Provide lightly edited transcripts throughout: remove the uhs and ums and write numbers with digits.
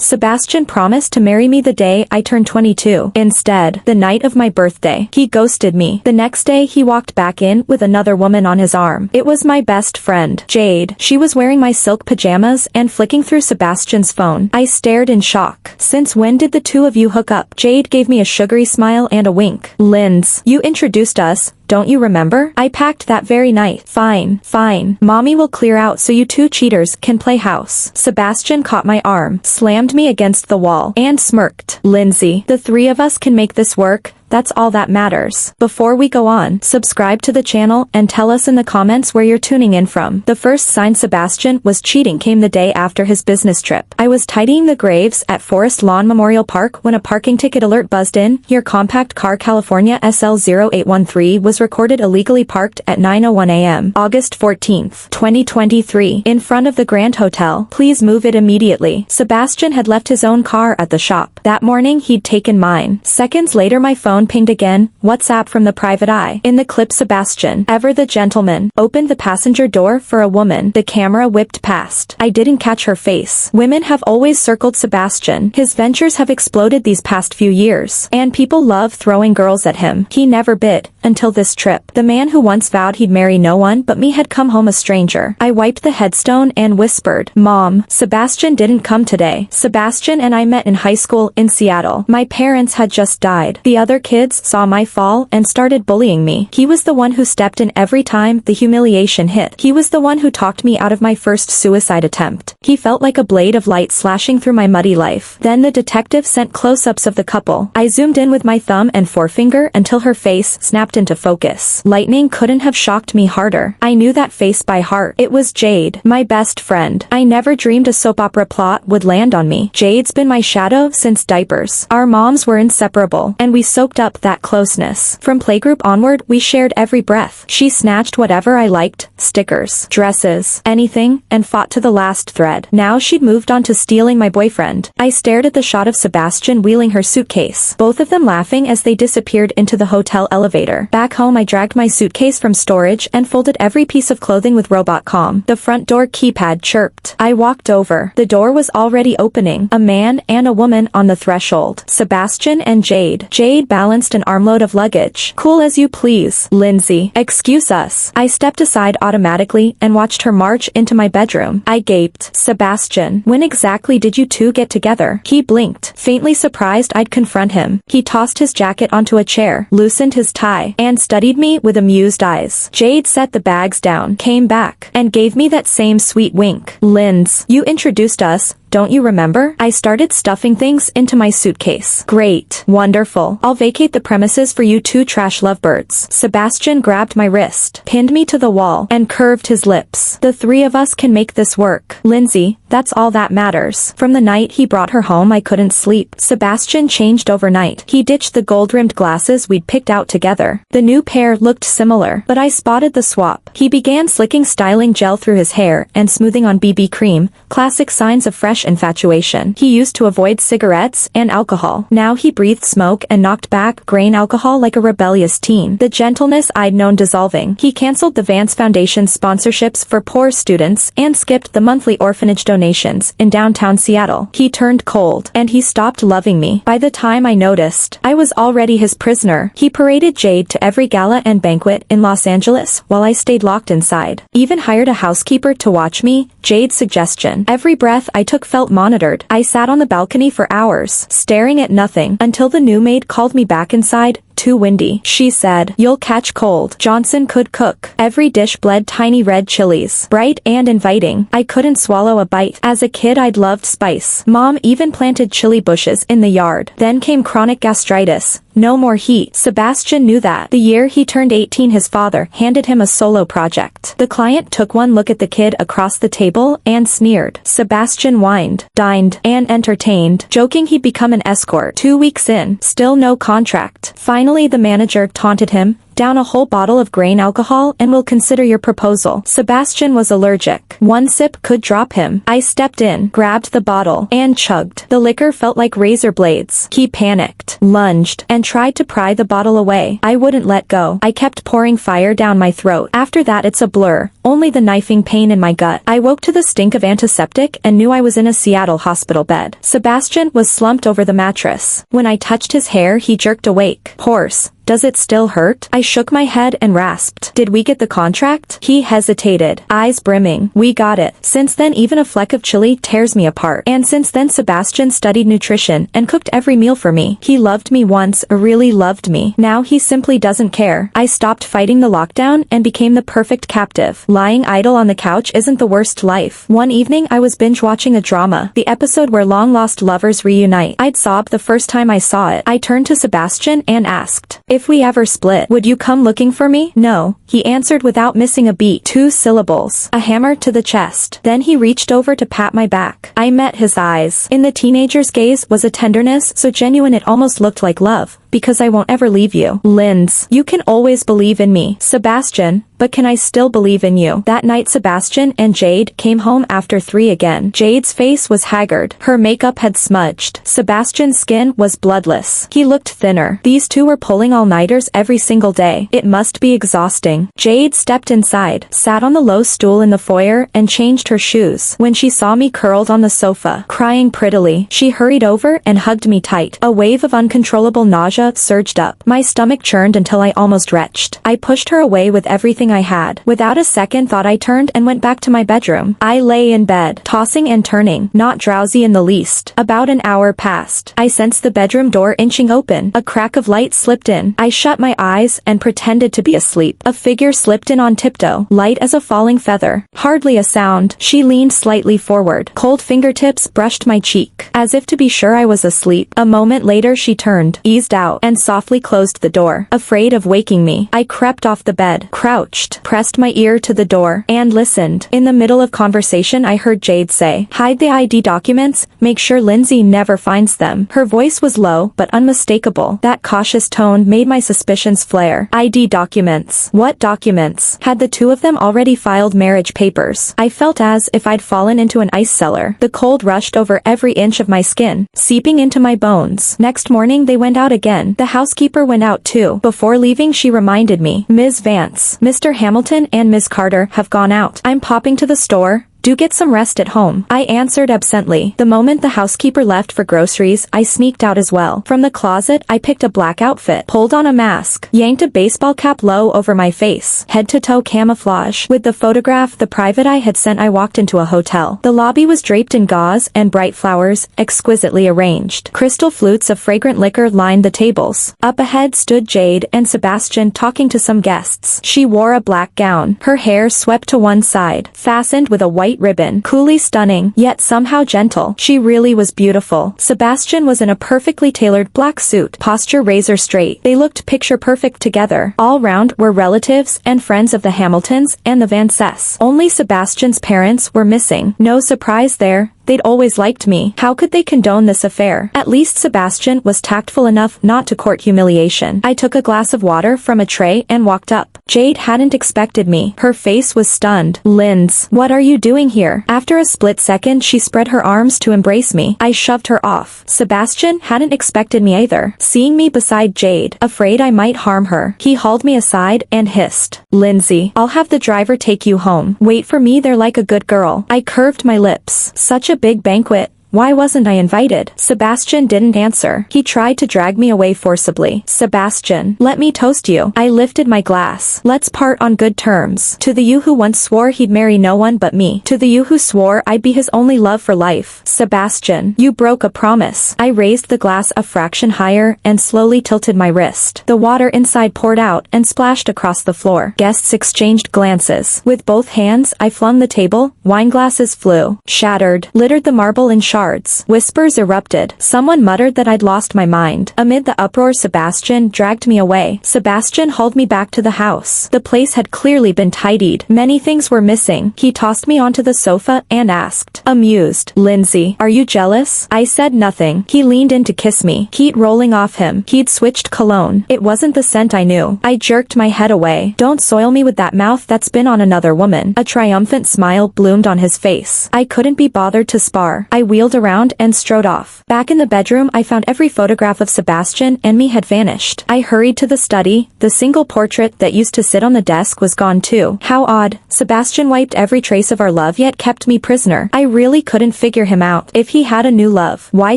Sebastian promised to marry me the day I turned 22. Instead, the night of my birthday, he ghosted me. The next day he walked back in with another woman on his arm. It was my best friend, Jade. She was wearing my silk pajamas and flicking through Sebastian's phone. I stared in shock. Since when did the two of you hook up? Jade gave me a sugary smile and a wink. Linz, you introduced us. Don't you remember? I packed that very night. Fine, fine. Mommy will clear out so you two cheaters can play house. Sebastian caught my arm, slammed me against the wall, and smirked. Lindsay, the three of us can make this work. That's all that matters. Before we go on, subscribe to the channel and tell us in the comments where you're tuning in from. The first sign Sebastian was cheating came the day after his business trip. I was tidying the graves at Forest Lawn Memorial Park when a parking ticket alert buzzed in. Your compact car California SL0813 was recorded illegally parked at 9:01 a.m. August 14th, 2023, in front of the Grand Hotel. Please move it immediately. Sebastian had left his own car at the shop. That morning he'd taken mine. Seconds later my phone pinged again. WhatsApp from the private eye. In the clip Sebastian, ever the gentleman, opened the passenger door for a woman. The camera whipped past. I didn't catch her face. Women have always circled Sebastian. His ventures have exploded these past few years. And people love throwing girls at him. He never bit, until this trip. The man who once vowed he'd marry no one but me had come home a stranger. I wiped the headstone and whispered, Mom, Sebastian didn't come today. Sebastian and I met in high school in Seattle. My parents had just died. The other kids saw my fall and started bullying me. He was the one who stepped in every time the humiliation hit. He was the one who talked me out of my first suicide attempt. He felt like a blade of light slashing through my muddy life. Then the detective sent close-ups of the couple. I zoomed in with my thumb and forefinger until her face snapped into focus. Lightning couldn't have shocked me harder. I knew that face by heart. It was Jade, my best friend. I never dreamed a soap opera plot would land on me. Jade's been my shadow since diapers. Our moms were inseparable, and we soaked up that closeness. From playgroup onward, we shared every breath. She snatched whatever I liked, stickers, dresses, anything, and fought to the last thread. Now she'd moved on to stealing my boyfriend. I stared at the shot of Sebastian wheeling her suitcase, both of them laughing as they disappeared into the hotel elevator. Back home I dragged my suitcase from storage and folded every piece of clothing with robot calm. The front door keypad chirped. I walked over. The door was already opening. A man and a woman on the threshold. Sebastian and Jade. Jade balanced an armload of luggage. Cool as you please, Lindsay. Excuse us. I stepped aside automatically and watched her march into my bedroom. I gaped. Sebastian, when exactly did you two get together? He blinked, faintly surprised I'd confront him. He tossed his jacket onto a chair, loosened his tie, and studied me with amused eyes. Jade set the bags down, came back, and gave me that same sweet wink. Linz, you introduced us. Don't you remember? I started stuffing things into my suitcase. Great. Wonderful. I'll vacate the premises for you two trash lovebirds. Sebastian grabbed my wrist, pinned me to the wall, and curved his lips. The three of us can make this work. Lindsay, that's all that matters. From the night he brought her home I couldn't sleep. Sebastian changed overnight. He ditched the gold-rimmed glasses we'd picked out together. The new pair looked similar, but I spotted the swap. He began slicking styling gel through his hair and smoothing on BB cream, classic signs of fresh infatuation. He used to avoid cigarettes and alcohol. Now he breathed smoke and knocked back grain alcohol like a rebellious teen. The gentleness I'd known dissolving. He canceled the Vance Foundation's sponsorships for poor students and skipped the monthly orphanage donations in downtown Seattle. He turned cold, and he stopped loving me. By the time I noticed, I was already his prisoner. He paraded Jade to every gala and banquet in Los Angeles while I stayed locked inside. Even hired a housekeeper to watch me. Jade's suggestion. Every breath I took felt monitored. I sat on the balcony for hours, staring at nothing, until the new maid called me back inside. Too windy, she said. You'll catch cold. Johnson could cook. Every dish bled tiny red chilies, bright and inviting. I couldn't swallow a bite. As a kid I'd loved spice. Mom even planted chili bushes in the yard. Then came chronic gastritis. No more heat. Sebastian knew that. The year he turned 18 his father handed him a solo project. The client took one look at the kid across the table and sneered. Sebastian whined, dined, and entertained, joking he'd become an escort. 2 weeks in, still no contract. Finally the manager taunted him, Down a whole bottle of grain alcohol and we'll consider your proposal. Sebastian was allergic. One sip could drop him. I stepped in, grabbed the bottle, and chugged. The liquor felt like razor blades. He panicked, lunged, and tried to pry the bottle away. I wouldn't let go. I kept pouring fire down my throat. After that it's a blur, only the knifing pain in my gut. I woke to the stink of antiseptic and knew I was in a Seattle hospital bed. Sebastian was slumped over the mattress. When I touched his hair he jerked awake. Hoarse. Does it still hurt? I shook my head and rasped. Did we get the contract? He hesitated, eyes brimming. We got it. Since then even a fleck of chili tears me apart. And since then Sebastian studied nutrition and cooked every meal for me. He loved me once, really loved me. Now he simply doesn't care. I stopped fighting the lockdown and became the perfect captive. Lying idle on the couch isn't the worst life. One evening I was binge watching a drama, the episode where long-lost lovers reunite. I'd sobbed the first time I saw it. I turned to Sebastian and asked, if we ever split, would you come looking for me? No, he answered without missing a beat. 2 syllables. A hammer to the chest. Then he reached over to pat my back. I met his eyes. In the teenager's gaze was a tenderness so genuine it almost looked like love. Because I won't ever leave you. Linz, you can always believe in me. Sebastian, but can I still believe in you? That night Sebastian and Jade came home after 3 again. Jade's face was haggard. Her makeup had smudged. Sebastian's skin was bloodless. He looked thinner. These two were pulling all-nighters every single day. It must be exhausting. Jade stepped inside, sat on the low stool in the foyer, and changed her shoes. When she saw me curled on the sofa, crying prettily, she hurried over and hugged me tight. A wave of uncontrollable nausea surged up. My stomach churned until I almost retched. I pushed her away with everything I had. Without a second thought I turned and went back to my bedroom. I lay in bed, tossing and turning, not drowsy in the least. About an hour passed. I sensed the bedroom door inching open. A crack of light slipped in. I shut my eyes and pretended to be asleep. A figure slipped in on tiptoe, light as a falling feather. Hardly a sound. She leaned slightly forward. Cold fingertips brushed my cheek, as if to be sure I was asleep. A moment later she turned, eased out, and softly closed the door. Afraid of waking me, I crept off the bed, crouched, pressed my ear to the door, and listened. In the middle of conversation I heard Jade say, hide the ID documents, make sure Lindsay never finds them. Her voice was low, but unmistakable. That cautious tone made my suspicions flare. ID documents. What documents? Had the two of them already filed marriage papers? I felt as if I'd fallen into an ice cellar. The cold rushed over every inch of my skin, seeping into my bones. Next morning they went out again. The housekeeper went out too. Before leaving she reminded me, Ms. Vance, Mr. Hamilton and Ms. Carter have gone out. I'm popping to the store. Do get some rest at home. I answered absently. The moment the housekeeper left for groceries, I sneaked out as well. From the closet, I picked a black outfit, pulled on a mask, yanked a baseball cap low over my face, head-to-toe camouflage. With the photograph the private eye had sent I walked into a hotel. The lobby was draped in gauze and bright flowers, exquisitely arranged. Crystal flutes of fragrant liquor lined the tables. Up ahead stood Jade and Sebastian talking to some guests. She wore a black gown, her hair swept to one side, fastened with a white ribbon. Coolly stunning, yet somehow gentle. She really was beautiful. Sebastian was in a perfectly tailored black suit, posture razor straight. They looked picture perfect together. All round were relatives and friends of the Hamiltons and the Vances. Only Sebastian's parents were missing. No surprise there. They'd always liked me. How could they condone this affair? At least Sebastian was tactful enough not to court humiliation. I took a glass of water from a tray and walked up. Jade hadn't expected me. Her face was stunned. Linz, what are you doing here? After a split second she spread her arms to embrace me. I shoved her off. Sebastian hadn't expected me either. Seeing me beside Jade, afraid I might harm her, he hauled me aside and hissed, Lindsay, I'll have the driver take you home. Wait for me there like a good girl. I curved my lips. Such a big banquet. Why wasn't I invited? Sebastian didn't answer. He tried to drag me away forcibly. Sebastian, let me toast you. I lifted my glass. Let's part on good terms. To the you who once swore he'd marry no one but me. To the you who swore I'd be his only love for life. Sebastian, you broke a promise. I raised the glass a fraction higher and slowly tilted my wrist. The water inside poured out and splashed across the floor. Guests exchanged glances. With both hands I flung the table. Wine glasses flew, shattered, littered the marble in shards shards. Whispers erupted. Someone muttered that I'd lost my mind. Amid the uproar, Sebastian dragged me away. Sebastian hauled me back to the house. The place had clearly been tidied. Many things were missing. He tossed me onto the sofa and asked, amused, "Lindsay, are you jealous?" I said nothing. He leaned in to kiss me. Heat rolling off him. He'd switched cologne. It wasn't the scent I knew. I jerked my head away. "Don't soil me with that mouth that's been on another woman." A triumphant smile bloomed on his face. I couldn't be bothered to spar. I wheeled around and strode off. Back in the bedroom, I found every photograph of Sebastian and me had vanished. I hurried to the study. The single portrait that used to sit on the desk was gone too. How odd. Sebastian wiped every trace of our love yet kept me prisoner. I really couldn't figure him out. If he had a new love, why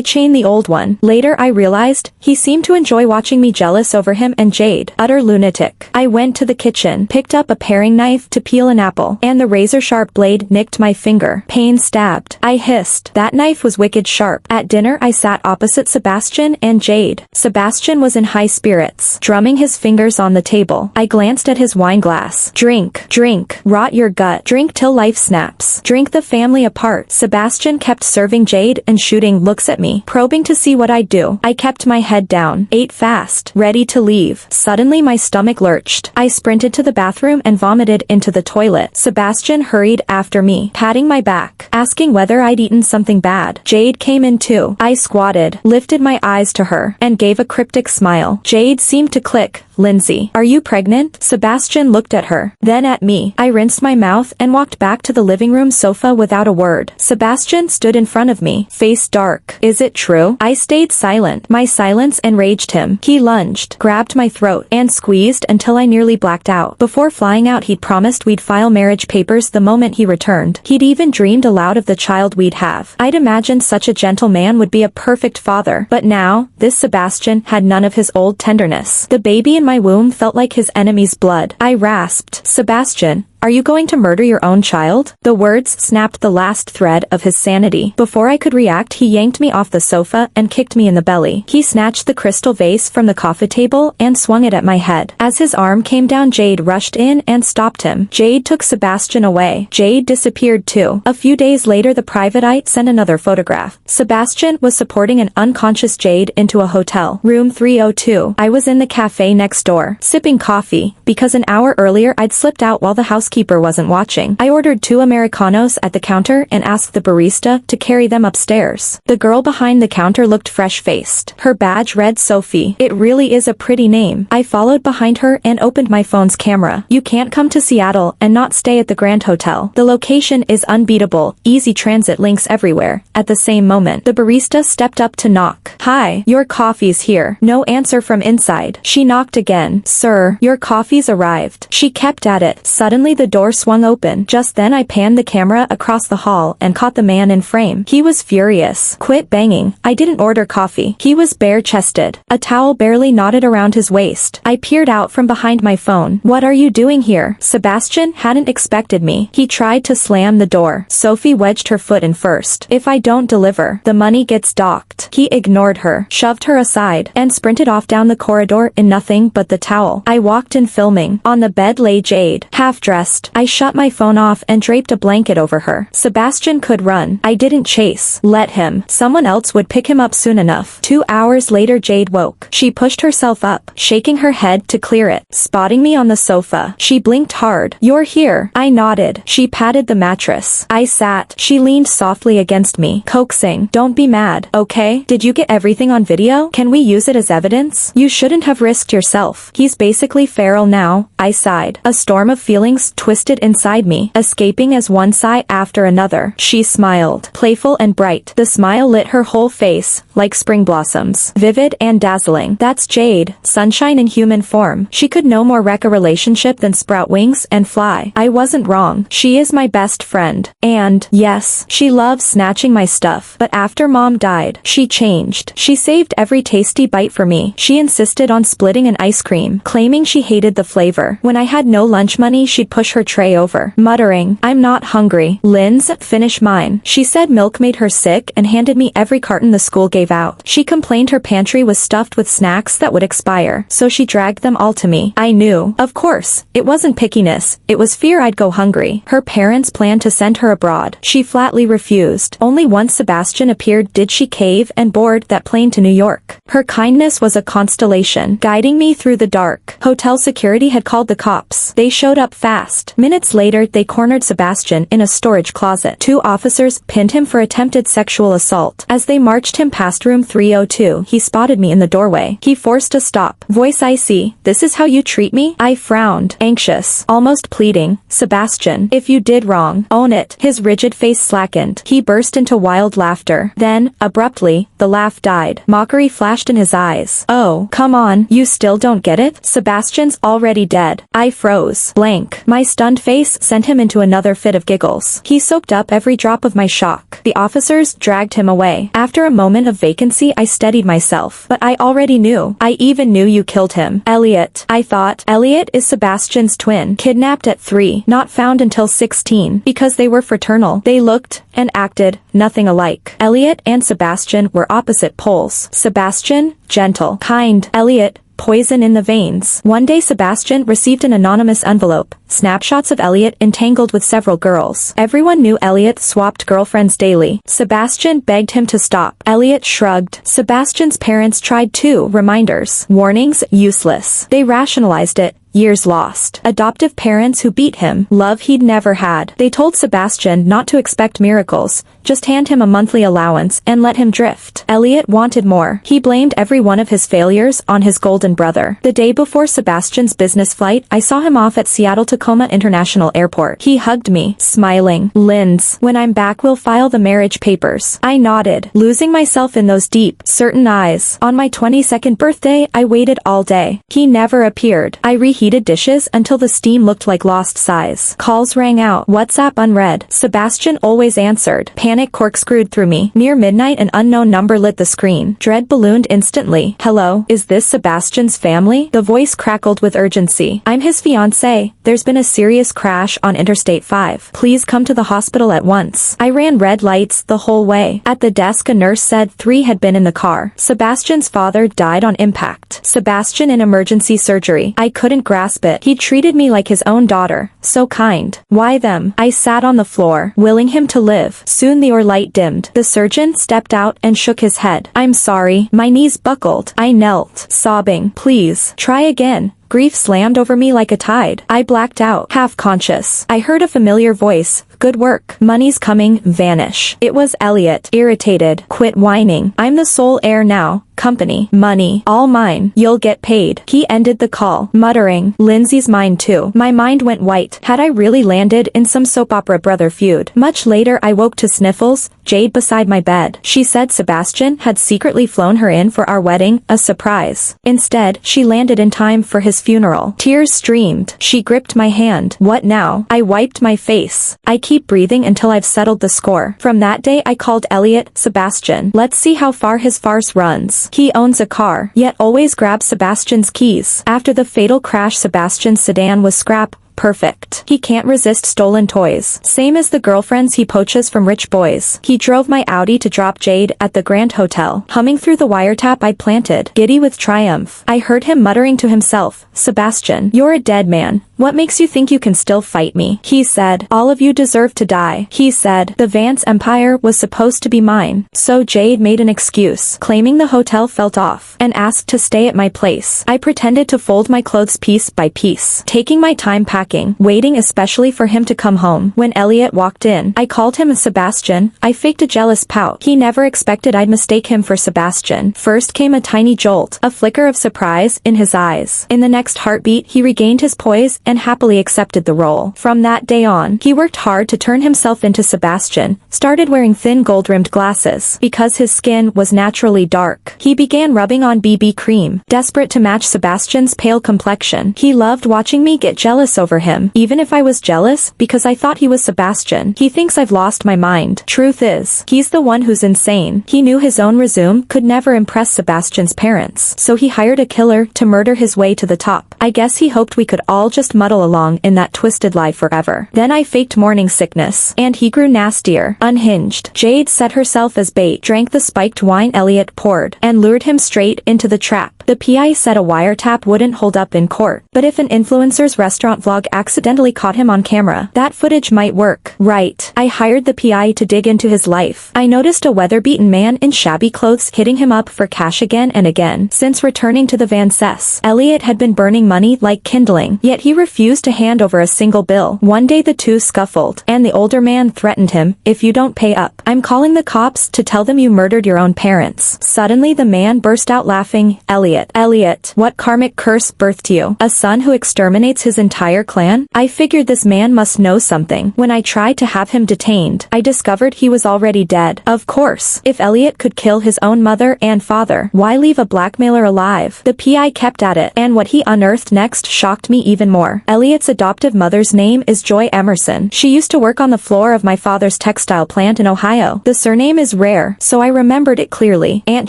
chain the old one? Later I realized, he seemed to enjoy watching me jealous over him and Jade. Utter lunatic. I went to the kitchen, picked up a paring knife to peel an apple, and the razor-sharp blade nicked my finger. Pain stabbed. I hissed. That knife was wicked sharp. At dinner I sat opposite Sebastian and Jade. Sebastian was in high spirits, drumming his fingers on the table. I glanced at his wine glass. Drink, drink, rot your gut, drink till life snaps, drink the family apart. Sebastian kept serving Jade and shooting looks at me, probing to see what I'd do. I kept my head down, ate fast, ready to leave. Suddenly my stomach lurched. I sprinted to the bathroom and vomited into the toilet. Sebastian hurried after me, patting my back, asking whether I'd eaten something bad. Jade came in too. I squatted, lifted my eyes to her, and gave a cryptic smile. Jade seemed to click. "Lindsay, are you pregnant?" Sebastian looked at her, then at me. I rinsed my mouth and walked back to the living room sofa without a word. Sebastian stood in front of me, face dark. "Is it true?" I stayed silent. My silence enraged him. He lunged, grabbed my throat, and squeezed until I nearly blacked out. Before flying out, he'd promised we'd file marriage papers the moment he returned. He'd even dreamed aloud of the child we'd have. I'd imagined such a gentle man would be a perfect father. But now, this Sebastian had none of his old tenderness. The baby in my womb felt like his enemy's blood. I rasped, "Sebastian, are you going to murder your own child?" The words snapped the last thread of his sanity. Before I could react, he yanked me off the sofa and kicked me in the belly. He snatched the crystal vase from the coffee table and swung it at my head. As his arm came down, Jade rushed in and stopped him. Jade took Sebastian away. Jade disappeared too. A few days later, the private eye sent another photograph. Sebastian was supporting an unconscious Jade into a hotel. Room 302. I was in the cafe next door, sipping coffee, because an hour earlier I'd slipped out while the housekeeper wasn't watching. I ordered 2 Americanos at the counter and asked the barista to carry them upstairs. The girl behind the counter looked fresh-faced. Her badge read Sophie. It really is a pretty name. I followed behind her and opened my phone's camera. "You can't come to Seattle and not stay at the Grand Hotel. The location is unbeatable. Easy transit links everywhere." At the same moment, the barista stepped up to knock. "Hi, your coffee's here." No answer from inside. She knocked again. "Sir, your coffee's arrived." She kept at it. Suddenly the door swung open. Just then I panned the camera across the hall and caught the man in frame. He was furious. "Quit banging. I didn't order coffee." He was bare-chested. A towel barely knotted around his waist. I peered out from behind my phone. "What are you doing here?" Sebastian hadn't expected me. He tried to slam the door. Sophie wedged her foot in first. "If I don't deliver, the money gets docked." He ignored her, shoved her aside, and sprinted off down the corridor in nothing but the towel. I walked in filming. On the bed lay Jade, half-dressed. I shut my phone off and draped a blanket over her. Sebastian could run. I didn't chase. Let him. Someone else would pick him up soon enough. 2 hours later, Jade woke. She pushed herself up, shaking her head to clear it. Spotting me on the sofa, she blinked hard. "You're here." I nodded. She patted the mattress. I sat. She leaned softly against me, coaxing, "Don't be mad, okay? Did you get everything on video? Can we use it as evidence? You shouldn't have risked yourself. He's basically feral now." I sighed. A storm of feelings twisted inside me, escaping as one sigh after another. She smiled, playful and bright. The smile lit her whole face, like spring blossoms, vivid and dazzling. "That's Jade, sunshine in human form. She could no more wreck a relationship than sprout wings and fly." I wasn't wrong. She is my best friend. And, yes, she loves snatching my stuff. But after Mom died, she changed. She saved every tasty bite for me. She insisted on splitting an ice cream, claiming she hated the flavor. When I had no lunch money, she'd push her tray over, muttering, "I'm not hungry. Linz, finish mine." She said milk made her sick and handed me every carton the school gave gave out. She complained her pantry was stuffed with snacks that would expire, so she dragged them all to me. I knew. Of course, it wasn't pickiness, it was fear I'd go hungry. Her parents planned to send her abroad. She flatly refused. Only once Sebastian appeared did she cave and board that plane to New York. Her kindness was a constellation, guiding me through the dark. Hotel security had called the cops. They showed up fast. Minutes later, they cornered Sebastian in a storage closet. 2 officers pinned him for attempted sexual assault. As they marched him past room 302, he spotted me in the doorway. He forced a stop. Voice, I see. This is how you treat me? I frowned, anxious, almost pleading. Sebastian, if you did wrong, own it. His rigid face slackened. He burst into wild laughter. Then, abruptly, the laugh died. Mockery flashed in his eyes. Oh, come on, you still don't get it? Sebastian's already dead. I froze, blank. My stunned face sent him into another fit of giggles. He soaked up every drop of my shock. The officers dragged him away. After a moment of vacancy, I steadied myself. But I already knew. I even knew you killed him. Elliot, I thought. Elliot is Sebastian's twin. Kidnapped at 3, not found until 16. Because they were fraternal. They looked and acted nothing alike. Elliot and Sebastian were opposite poles. Sebastian, gentle, kind. Elliot, poison in the veins. One day Sebastian received an anonymous envelope. Snapshots of Elliot entangled with several girls. Everyone knew Elliot swapped girlfriends daily. Sebastian begged him to stop. Elliot shrugged. Sebastian's parents tried too. Reminders. Warnings, useless. They rationalized it. Years lost. Adoptive parents who beat him. Love he'd never had. They told Sebastian not to expect miracles. Just hand him a monthly allowance and let him drift. Elliot wanted more. He blamed every one of his failures on his golden brother. The day before Sebastian's business flight, I saw him off at Seattle-Tacoma International Airport. He hugged me, smiling. Linz, when I'm back we'll file the marriage papers. I nodded, losing myself in those deep, certain eyes. On my 22nd birthday, I waited all day. He never appeared. I reheated dishes until the steam looked like lost sighs. Calls rang out. WhatsApp unread. Sebastian always answered. Panic corkscrewed through me. Near midnight an unknown number lit the screen. Dread ballooned instantly. Hello, is this Sebastian's family? The voice crackled with urgency. I'm his fiancé. There's been a serious crash on Interstate 5. Please come to the hospital at once. I ran red lights the whole way. At the desk a nurse said 3 had been in the car. Sebastian's father died on impact. Sebastian in emergency surgery. I couldn't grasp it. He treated me like his own daughter. So kind. Why them? I sat on the floor, willing him to live. Soon the light dimmed. The surgeon stepped out and shook his head. I'm sorry. My knees buckled. I knelt, sobbing. Please, try again. Grief slammed over me like a tide. I blacked out, half conscious. I heard a familiar voice. Good work. Money's coming. Vanish. It was Elliot. Irritated. Quit whining. I'm the sole heir now. Company. Money. All mine. You'll get paid. He ended the call, muttering, Lindsay's mine too. My mind went white. Had I really landed in some soap opera brother feud? Much later I woke to sniffles, Jade beside my bed. She said Sebastian had secretly flown her in for our wedding, a surprise. Instead, she landed in time for his funeral. Tears streamed. She gripped my hand. What now? I wiped my face. I keep breathing until I've settled the score. From that day I called Elliot Sebastian. Let's see how far his farce runs. He owns a car, yet always grabs Sebastian's keys. After the fatal crash Sebastian's sedan was scrap. Perfect. He can't resist stolen toys. Same as the girlfriends he poaches from rich boys. He drove my Audi to drop Jade at the Grand Hotel. Humming through the wiretap I'd planted, giddy with triumph. I heard him muttering to himself, Sebastian, you're a dead man. What makes you think you can still fight me? He said, all of you deserve to die. He said, the Vance Empire was supposed to be mine. So Jade made an excuse, claiming the hotel felt off, and asked to stay at my place. I pretended to fold my clothes piece by piece, taking my time packing, waiting especially for him to come home. When Elliot walked in, I called him Sebastian. I faked a jealous pout. He never expected I'd mistake him for Sebastian. First came a tiny jolt, a flicker of surprise in his eyes. In the next heartbeat, he regained his poise and happily accepted the role. From that day on, he worked hard to turn himself into Sebastian, started wearing thin gold-rimmed glasses. Because his skin was naturally dark, he began rubbing on BB cream, desperate to match Sebastian's pale complexion. He loved watching me get jealous over him, even if I was jealous, because I thought he was Sebastian. He thinks I've lost my mind. Truth is, he's the one who's insane. He knew his own resume could never impress Sebastian's parents, so he hired a killer to murder his way to the top. I guess he hoped we could all just muddle along in that twisted lie forever. Then I faked morning sickness, and he grew nastier, unhinged. Jade set herself as bait, drank the spiked wine Elliot poured, and lured him straight into the trap. The PI said a wiretap wouldn't hold up in court, but if an influencer's restaurant vlog accidentally caught him on camera, that footage might work. Right. I hired the PI to dig into his life. I noticed a weather-beaten man in shabby clothes hitting him up for cash again and again. Since returning to the Van Cess, Elliot had been burning money like kindling, yet he refused to hand over a single bill. One day the two scuffled, and the older man threatened him, "If you don't pay up, I'm calling the cops to tell them you murdered your own parents." Suddenly the man burst out laughing. Elliot, what karmic curse birthed you? A son who exterminates his entire clan? I figured this man must know something. When I tried to have him detained, I discovered he was already dead. Of course, if Elliot could kill his own mother and father, why leave a blackmailer alive? The PI kept at it, and what he unearthed next shocked me even more. Elliot's adoptive mother's name is Joy Emerson. She used to work on the floor of my father's textile plant in Ohio. The surname is rare, so I remembered it clearly. Aunt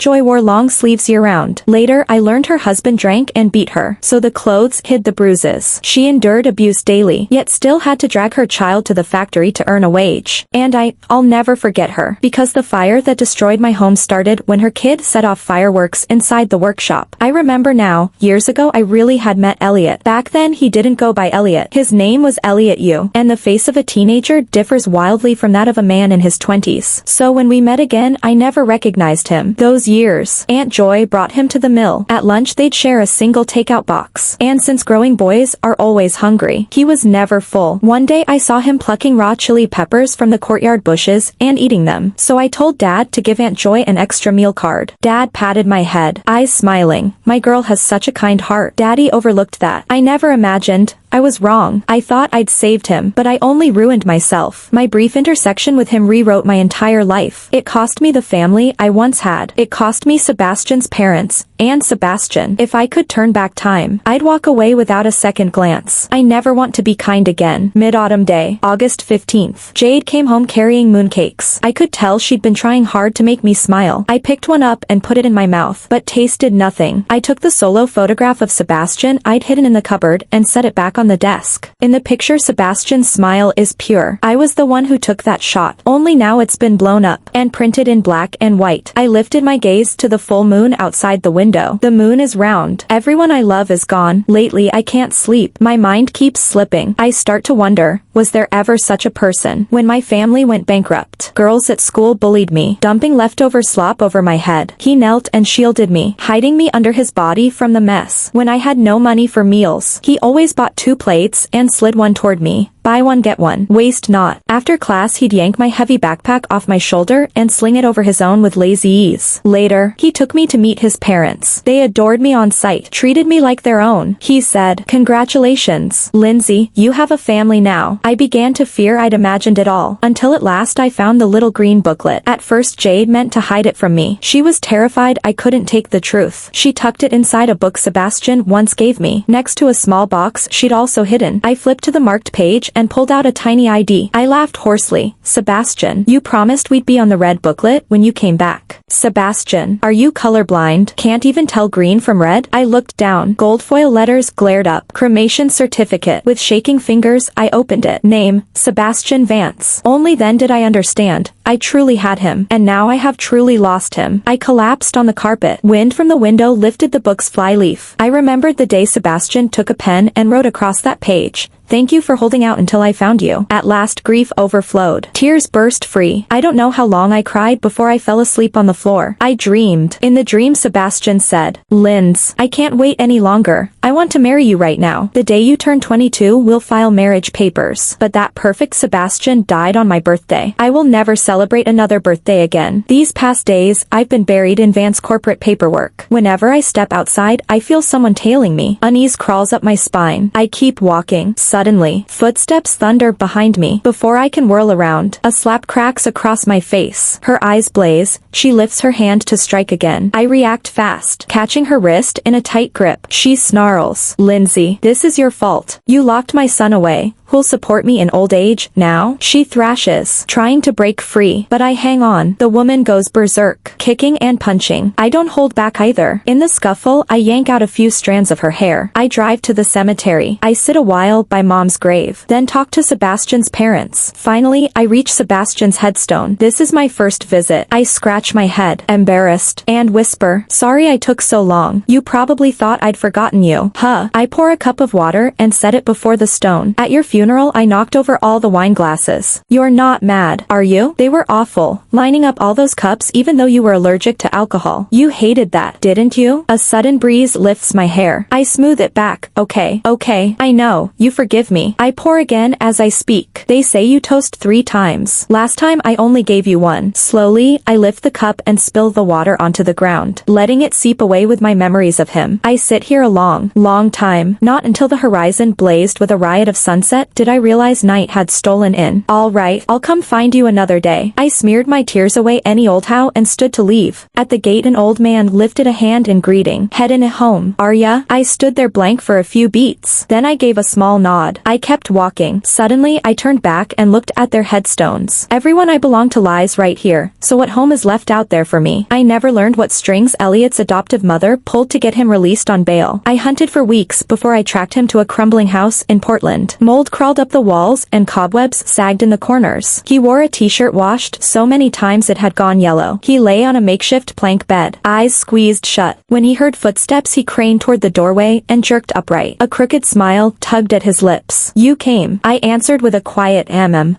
Joy wore long sleeves year-round. Later, I learned her husband drank and beat her, so the clothes hid the bruises. She endured abuse daily, yet still had to drag her child to the factory to earn a wage. And I'll never forget her, because the fire that destroyed my home started when her kid set off fireworks inside the workshop. I remember now, years ago I really had met Elliot. Back then he didn't go by Elliot. His name was Elliot Yu, and the face of a teenager differs wildly from that of a man in his 20s. So when we met again, I never recognized him. Those years, Aunt Joy brought him to the mill. At lunch they'd share a single takeout box, and since growing boys are always hungry, he was never full. One day I saw him plucking raw chili peppers from the courtyard bushes and eating them, so I told Dad to give Aunt Joy an extra meal card. Dad patted my head, eyes smiling. My girl has such a kind heart. Daddy overlooked that. I never imagined. I was wrong. I thought I'd saved him, but I only ruined myself. My brief intersection with him rewrote my entire life. It cost me the family I once had. It cost me Sebastian's parents, and Sebastian. If I could turn back time, I'd walk away without a second glance. I never want to be kind again. Mid-autumn day, August 15th. Jade came home carrying mooncakes. I could tell she'd been trying hard to make me smile. I picked one up and put it in my mouth, but tasted nothing. I took the solo photograph of Sebastian I'd hidden in the cupboard and set it back on the desk. In the picture Sebastian's smile is pure. I was the one who took that shot. Only now it's been blown up and printed in black and white. I lifted my gaze to the full moon outside the window. The moon is round. Everyone I love is gone. Lately I can't sleep. My mind keeps slipping. I start to wonder, was there ever such a person? When my family went bankrupt, girls at school bullied me, dumping leftover slop over my head. He knelt and shielded me, hiding me under his body from the mess. When I had no money for meals, he always bought 2 plates and slid one toward me. Buy one get one. Waste not. After class he'd yank my heavy backpack off my shoulder and sling it over his own with lazy ease. Later, he took me to meet his parents. They adored me on sight, treated me like their own. He said, "Congratulations, Lindsay, you have a family now." I began to fear I'd imagined it all, until at last I found the little green booklet. At first Jade meant to hide it from me. She was terrified I couldn't take the truth. She tucked it inside a book Sebastian once gave me, next to a small box she'd also hidden. I flipped to the marked page and pulled out a tiny ID. I laughed hoarsely. "Sebastian, you promised we'd be on the red booklet when you came back." "Sebastian, are you colorblind? Can't even tell green from red?" I looked down. Gold foil letters glared up. Cremation certificate. With shaking fingers, I opened it. Name, Sebastian Vance. Only then did I understand. I truly had him, and now I have truly lost him. I collapsed on the carpet. Wind from the window lifted the book's flyleaf. I remembered the day Sebastian took a pen and wrote across that page, "Thank you for holding out until I found you." At last grief overflowed. Tears burst free. I don't know how long I cried before I fell asleep on the floor. I dreamed. In the dream Sebastian said, "Linz, I can't wait any longer. I want to marry you right now. The day you turn 22 we'll file marriage papers." But that perfect Sebastian died on my birthday. I will never celebrate another birthday again. These past days, I've been buried in Vance corporate paperwork. Whenever I step outside, I feel someone tailing me. Unease crawls up my spine. I keep walking. Suddenly, footsteps thunder behind me. Before I can whirl around, a slap cracks across my face. Her eyes blaze. She lifts her hand to strike again. I react fast, catching her wrist in a tight grip. She snarls, "Lindsay, this is your fault. You locked my son away. who'll support me in old age, now? She thrashes, trying to break free, but I hang on. The woman goes berserk, kicking and punching. I don't hold back either. In the scuffle, I yank out a few strands of her hair. I drive to the cemetery. I sit a while by Mom's grave, then talk to Sebastian's parents. Finally, I reach Sebastian's headstone. This is my first visit. I scratch my head, embarrassed, and whisper, "Sorry I took so long. You probably thought I'd forgotten you." Huh. I pour a cup of water and set it before the stone. "At your funeral I knocked over all the wine glasses. You're not mad, are you? They were awful, lining up all those cups even though you were allergic to alcohol. You hated that, didn't you?" A sudden breeze lifts my hair. I smooth it back. Okay, I know. You forgive me. I pour again as I speak. "They say you toast 3 times. Last time I only gave you 1. Slowly, I lift the cup and spill the water onto the ground, letting it seep away with my memories of him. I sit here a long time. Not until the horizon blazed with a riot of sunset did I realize night had stolen in. "All right, I'll come find you another day." I smeared my tears away any old how and stood to leave. At the gate an old man lifted a hand in greeting. "Headin' home, are ya?" I stood there blank for a few beats. Then I gave a small nod. I kept walking. Suddenly I turned back and looked at their headstones. Everyone I belong to lies right here, so what home is left out there for me? I never learned what strings Elliot's adoptive mother pulled to get him released on bail. I hunted for weeks before I tracked him to a crumbling house in Portland. Mold crawled up the walls and cobwebs sagged in the corners. He wore a t-shirt washed so many times it had gone yellow. He lay on a makeshift plank bed, eyes squeezed shut. When he heard footsteps he craned toward the doorway and jerked upright. A crooked smile tugged at his lips. "You came," I answered with a quiet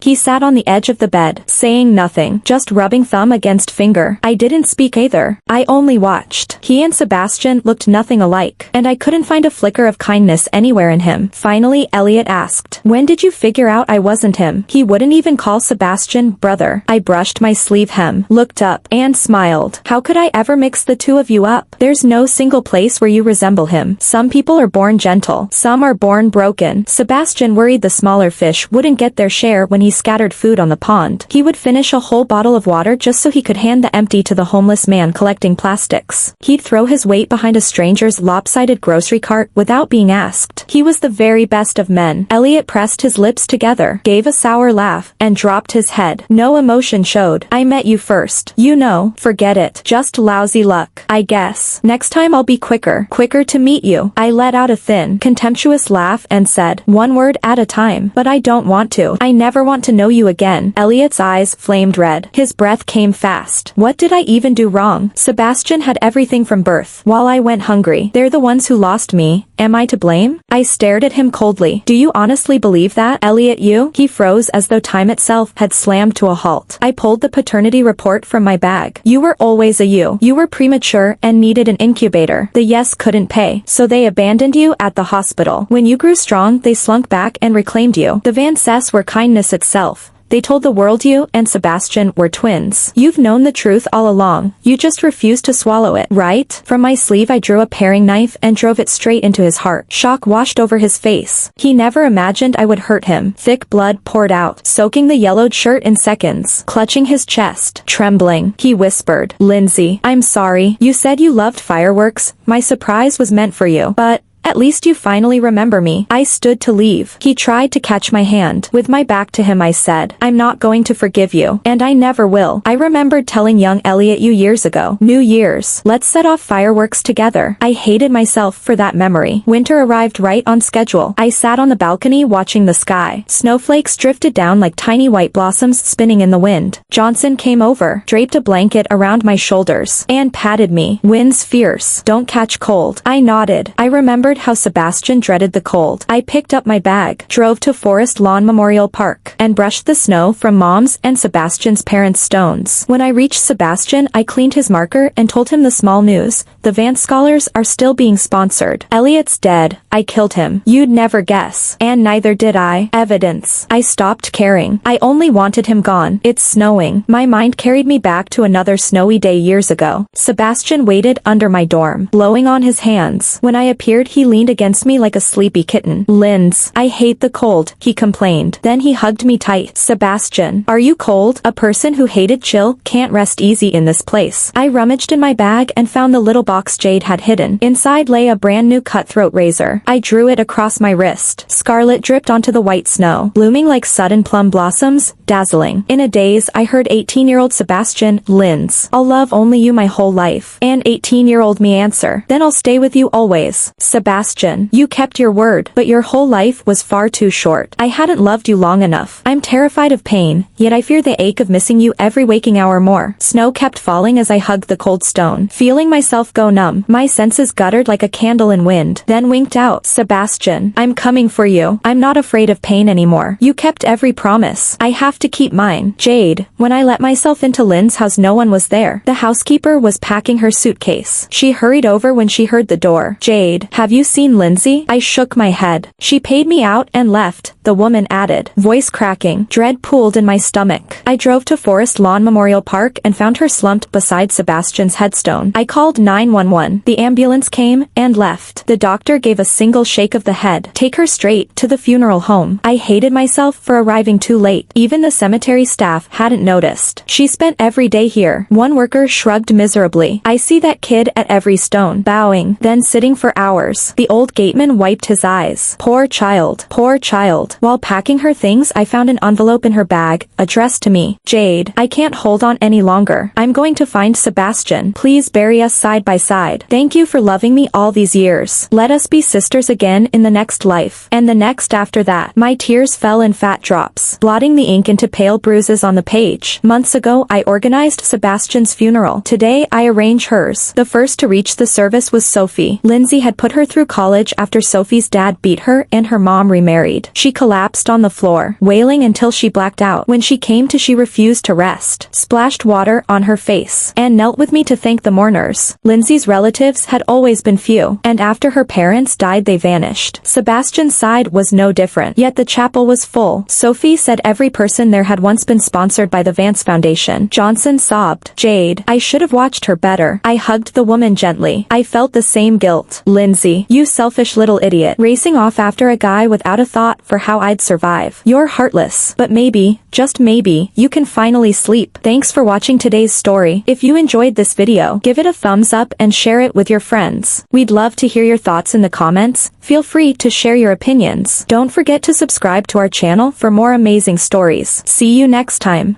He sat on the edge of the bed, saying nothing, just rubbing thumb against finger. I didn't speak either. I only watched. He and Sebastian looked nothing alike, and I couldn't find a flicker of kindness anywhere in him. Finally Elliot asked, "When did you figure out I wasn't him?" He wouldn't even call Sebastian brother. I brushed my sleeve hem, looked up, and smiled. "How could I ever mix the two of you up? There's no single place where you resemble him. Some people are born gentle, some are born broken." Sebastian worried the smaller fish wouldn't get their share when he scattered food on the pond. He would finish a whole bottle of water just so he could hand the empty to the homeless man collecting plastics. He'd throw his weight behind a stranger's lopsided grocery cart without being asked. He was the very best of men. Elliot pressed his lips together, gave a sour laugh, and dropped his head. No emotion showed. "I met you first. You know, forget it. Just lousy luck, I guess. Next time I'll be quicker to meet you." I let out a thin, contemptuous laugh and said, "One word at a time." "But I don't want to. I never want to know you again." Elliot's eyes flamed red. His breath came fast. What did I even do wrong? Sebastian had everything from birth, while I went hungry. They're the ones who lost me. Am I to blame? I stared at him coldly. "Do you honestly believe that, Elliot? You?" He froze as though time itself had slammed to a halt. I pulled the paternity report from my bag. "You were always a you. You were premature and needed an incubator. The yes couldn't pay, so they abandoned you at the hospital. When you grew strong, they slunk back and reclaimed you. The Van Cess were kindness itself. They told the world you and Sebastian were twins. You've known the truth all along. You just refused to swallow it, right?" From my sleeve I drew a paring knife and drove it straight into his heart. Shock washed over his face. He never imagined I would hurt him. Thick blood poured out, soaking the yellowed shirt in seconds. Clutching his chest, trembling, he whispered, "Lindsay, I'm sorry. You said you loved fireworks. My surprise was meant for you. But at least you finally remember me." I stood to leave. He tried to catch my hand. With my back to him I said, "I'm not going to forgive you, and I never will." I remembered telling young Elliot you years ago. New Year's. Let's set off fireworks together. I hated myself for that memory. Winter arrived right on schedule. I sat on the balcony watching the sky. Snowflakes drifted down like tiny white blossoms spinning in the wind. Johnson came over, draped a blanket around my shoulders, and patted me. "Wind's fierce. Don't catch cold." I nodded. I remembered how Sebastian dreaded the cold. I picked up my bag, drove to Forest Lawn Memorial Park, and brushed the snow from Mom's and Sebastian's parents' stones. When I reached Sebastian, I cleaned his marker and told him the small news. The Vance Scholars are still being sponsored. Elliot's dead. I killed him. You'd never guess. And neither did I. Evidence. I stopped caring. I only wanted him gone. It's snowing. My mind carried me back to another snowy day years ago. Sebastian waited under my dorm, blowing on his hands. When I appeared he he leaned against me like a sleepy kitten. Linz, I hate the cold, he complained. Then he hugged me tight. Sebastian, are you cold? A person who hated chill can't rest easy in this place. I rummaged in my bag and found the little box Jade had hidden. Inside lay a brand new cutthroat razor. I drew it across my wrist. Scarlet dripped onto the white snow, blooming like sudden plum blossoms, dazzling. In a daze, I heard 18-year-old Sebastian, Linz, I'll love only you my whole life. And 18-year-old me answer, then I'll stay with you always. Sebastian, you kept your word, but your whole life was far too short. I hadn't loved you long enough. I'm terrified of pain, yet I fear the ache of missing you every waking hour more. Snow kept falling as I hugged the cold stone, feeling myself go numb. My senses guttered like a candle in wind, then winked out. Sebastian, I'm coming for you. I'm not afraid of pain anymore. You kept every promise. I have to keep mine. Jade, when I let myself into Lynn's house no one was there. The housekeeper was packing her suitcase. She hurried over when she heard the door. Jade, have you seen Lindsay? I shook my head. She paid me out and left, the woman added, voice cracking. Dread pooled in my stomach. I drove to Forest Lawn Memorial Park and found her slumped beside Sebastian's headstone. I called 911. The ambulance came and left. The doctor gave a single shake of the head. Take her straight to the funeral home. I hated myself for arriving too late. Even the cemetery staff hadn't noticed. She spent every day here. One worker shrugged miserably. I see that kid at every stone, bowing, then sitting for hours. The old gateman wiped his eyes. Poor child. Poor child. While packing her things, I found an envelope in her bag, addressed to me. Jade, I can't hold on any longer. I'm going to find Sebastian. Please bury us side by side. Thank you for loving me all these years. Let us be sisters again in the next life. And the next after that. My tears fell in fat drops, blotting the ink into pale bruises on the page. Months ago, I organized Sebastian's funeral. Today, I arrange hers. The first to reach the service was Sophie. Lindsay had put her through college after Sophie's dad beat her and her mom remarried. She collapsed on the floor, wailing until she blacked out. When she came to, she refused to rest, splashed water on her face, and knelt with me to thank the mourners. Lindsay's relatives had always been few, and after her parents died they vanished. Sebastian's side was no different, yet the chapel was full. Sophie said every person there had once been sponsored by the Vance Foundation. Johnson sobbed. Jade, I should have watched her better. I hugged the woman gently. I felt the same guilt. Lindsay, you selfish little idiot, racing off after a guy without a thought for how I'd survive. You're heartless, but maybe, just maybe, you can finally sleep. Thanks for watching today's story. If you enjoyed this video, give it a thumbs up and share it with your friends. We'd love to hear your thoughts in the comments. Feel free to share your opinions. Don't forget to subscribe to our channel for more amazing stories. See you next time.